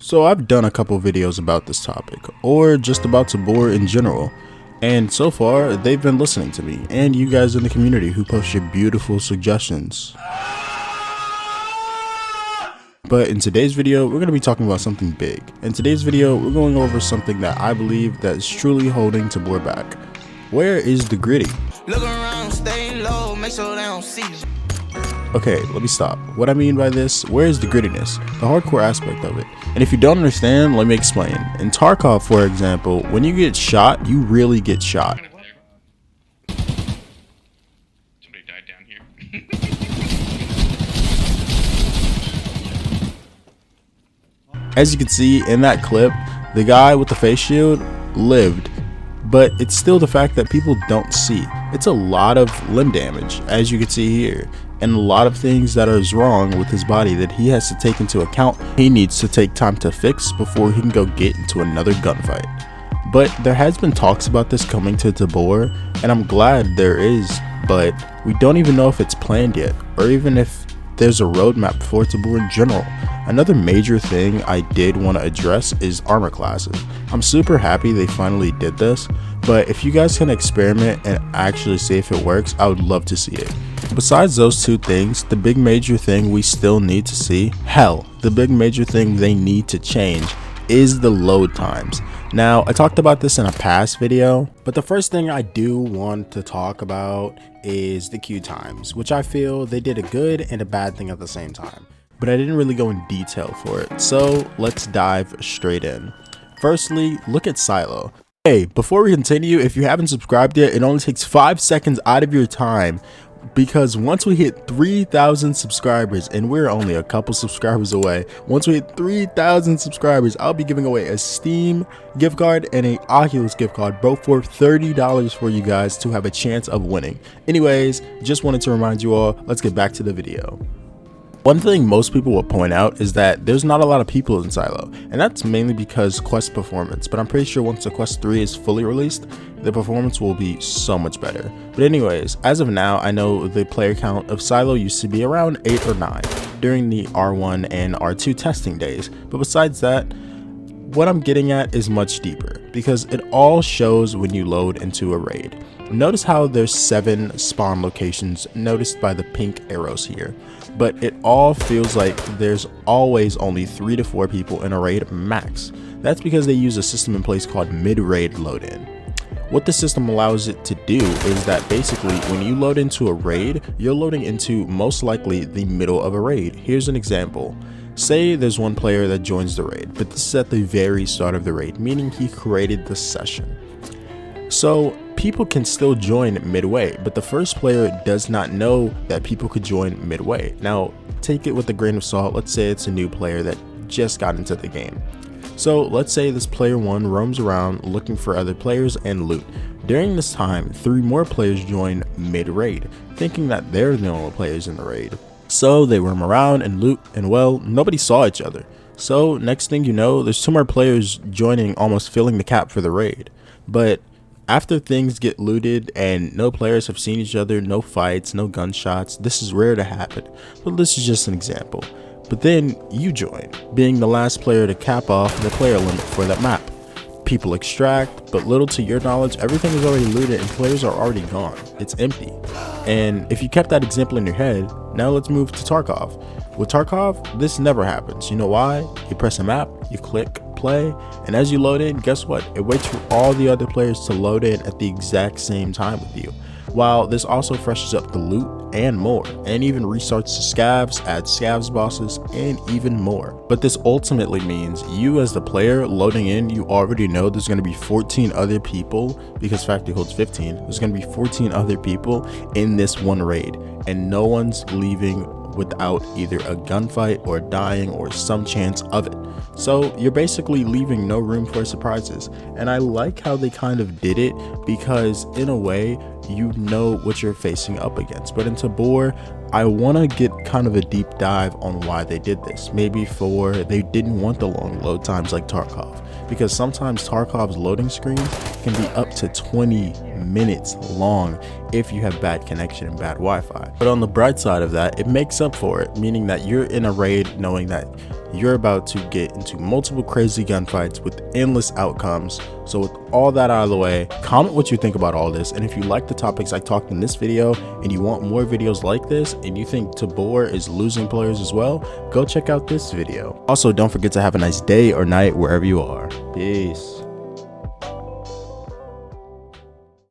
So I've done a couple videos about this topic, or just about Tabor in general, and so far they've been listening to me and you guys in the community who post your beautiful suggestions. But in today's video, we're going to be talking about something big. In today's video, we're going over something that I believe that is truly holding Tabor back. Where is the gritty? Look around, stay low, make sure they don't see you. Okay, let me stop. What I mean by this, where is the grittiness? The hardcore aspect of it. And if you don't understand, let me explain. In Tarkov, for example, when you get shot, you really get shot. Somebody died down here. As you can see in that clip, the guy with the face shield lived, but it's still the fact that people don't see. It's a lot of limb damage, as you can see here, and a lot of things that are wrong with his body that he has to take into account. He needs to take time to fix before he can go get into another gunfight. But there has been talks about this coming to Tabor, and I'm glad there is, but we don't even know if it's planned yet, or even if there's a roadmap for Tabor in general. Another major thing I did want to address is armor classes. I'm super happy they finally did this, but if you guys can experiment and actually see if it works, I would love to see it. Besides those two things, the big major thing we still need to see, the big major thing they need to change is the load times. Now, I talked about this in a past video, but the first thing I do want to talk about is the queue times, which I feel they did a good and a bad thing at the same time. But I didn't really go in detail for it, so let's dive straight in. Firstly, look at Silo. Hey, before we continue, if you haven't subscribed yet, it only takes 5 seconds out of your time, because once we hit 3,000 subscribers, and we're only a couple subscribers away, once we hit 3,000 subscribers, I'll be giving away a Steam gift card and a Oculus gift card, both for $30 for you guys to have a chance of winning. Anyways, just wanted to remind you all, let's get back to the video. One thing most people will point out is that there's not a lot of people in Silo, and that's mainly because Quest performance, but I'm pretty sure once the Quest 3 is fully released, the performance will be so much better. But anyways, as of now, I know the player count of Silo used to be around 8 or 9 during the R1 and R2 testing days, but besides that, what I'm getting at is much deeper, because it all shows when you load into a raid. Notice how there's 7 spawn locations noticed by the pink arrows here, but it all feels like there's always only 3 to 4 people in a raid max. That's because they use a system in place called mid-raid load-in. What the system allows it to do is that basically when you load into a raid, you're loading into most likely the middle of a raid. Here's an example. Say there's one player that joins the raid, but this is at the very start of the raid, meaning he created the session. So people can still join midway, but the first player does not know that people could join midway. Now, take it with a grain of salt. Let's say it's a new player that just got into the game. So let's say this player 1 roams around looking for other players and loot. During this time, 3 more players join mid-raid, thinking that they're the only players in the raid. So they roam around and loot, and well, nobody saw each other. So next thing you know, there's 2 more players joining, almost filling the cap for the raid. But after things get looted and no players have seen each other, no fights, no gunshots, this is rare to happen, but this is just an example. But then you join, being the last player to cap off the player limit for that map. People extract, but little to your knowledge, everything is already looted and players are already gone. It's empty. And if you kept that example in your head, now let's move to Tarkov. With Tarkov, this never happens. You know why? You press a map, you click play, and as you load in, guess what? It waits for all the other players to load in at the exact same time with you. While this also freshens up the loot and more, and even restarts the scavs, adds scavs bosses, and even more. But this ultimately means you as the player loading in, you already know there's going to be 14 other people, because Factory holds 15, there's going to be 14 other people in this one raid, and no one's leaving without either a gunfight or dying or some chance of it. So you're basically leaving no room for surprises, and I like how they kind of did it, because in a way you know what you're facing up against. But in Tabor, I want to get kind of a deep dive on why they did this. Maybe they didn't want the long load times like Tarkov, because sometimes Tarkov's loading screens can be up to 20 minutes long if you have bad connection and bad Wi-Fi. But on the bright side of that, it makes up for it, meaning that you're in a raid knowing that you're about to get into multiple crazy gunfights with endless outcomes. So with all that out of the way, comment what you think about all this, and if you like the topics I talked in this video and you want more videos like this and you think Tabor is losing players as well, go check out this video. Also, don't forget to have a nice day or night wherever you are. Peace.